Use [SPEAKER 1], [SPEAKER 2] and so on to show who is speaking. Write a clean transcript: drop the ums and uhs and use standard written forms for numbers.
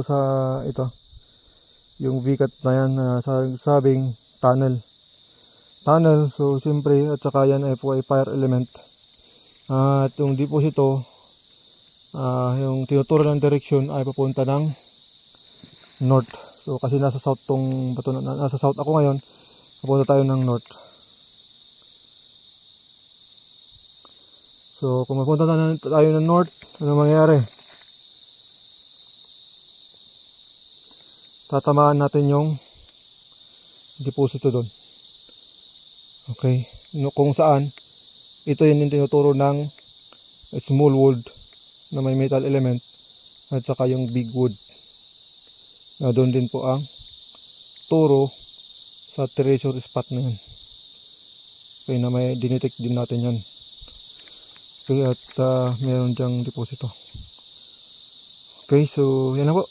[SPEAKER 1] Sa ito, yung V-cut na yan na sabing tunnel. So siyempre, at saka yan ay po ay fire element. At yung deposito, yung tinuturo ng direksyon ay papunta ng north. So kasi nasa south tong bato, nasa south ako ngayon, papunta tayo ng north. So kung mapunta na tayo ng north, ano mangyayari? Tatamaan natin yung deposito doon. Okay, kung saan ito yun yung tinuturo ng small wood na may metal element at saka yung big wood na doon din po ang turo sa treasure spot na yun. Okay, na may dinetect din natin yan. Okay, at meron dyang deposito. Okay, so yan na po.